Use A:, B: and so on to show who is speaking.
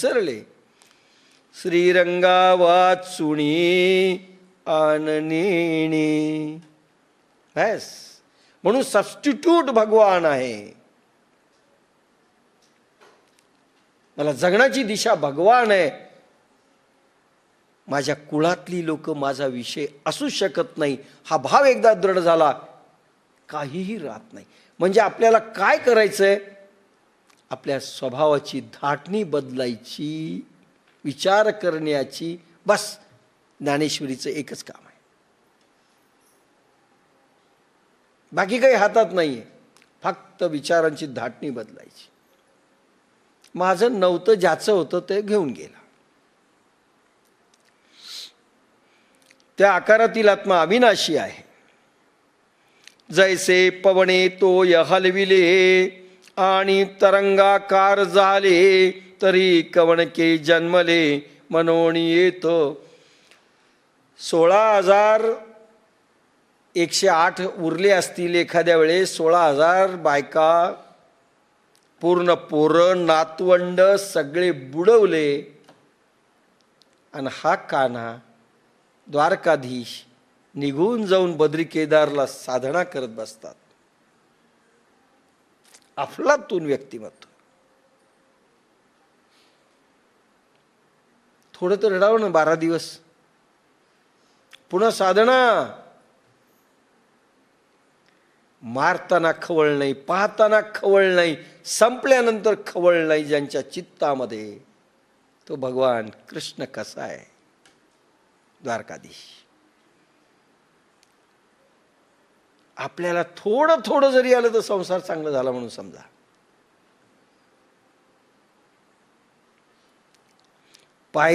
A: सरले श्रीरंगा वाचुणी आननेणी. बस म्हणून सबस्टिट्यूट भगवान आहे. मला जगण्याची दिशा भगवान आहे. माझ्या कुळातली लोक माझा विषय असू शकत नाही, हा भाव एकदा दृढ झाला काहीही राहत नाही. म्हणजे आपल्याला काय करायचंय? आपल्या स्वभावाची धाटणी बदलायची, विचार करण्याची. बस ज्ञानेश्वरीचं एकच काम आहे, बाकी काही हातात नाहीये. फक्त विचारांची धाटणी बदलायची. माझं नव्हतं, ज्याचं होतं ते घेऊन गेला. त्या आकारातील आत्मा अविनाशी आहे. जैसे पवने तोय हलविले आणि तरंगाकार झाले, तरी कवणके जन्मले मनोणी येत. 16,108 उरले असतील एखाद्या वेळेस. 16,000 बायका, पूर्ण पोरं, नातवंड सगळे बुडवले. आणि हा कान्हा द्वारकाधीश निघून जाऊन बद्री केदारला साधना करत बसतात. अफलातून व्यक्तिमत्व. थोडं तर रडावं ना 12 दिवस. पुन्हा साधना. मारताना खवळ नाही, पाहताना खवळ नाही, संपल्यानंतर खवळ नाही. ज्यांच्या चित्तामध्ये तो भगवान कृष्ण कसा आहे? द्वारकाधीश. आपल्याला थोडं थोडं जरी आलं तर संसार चांगला झाला म्हणून समजा. पाय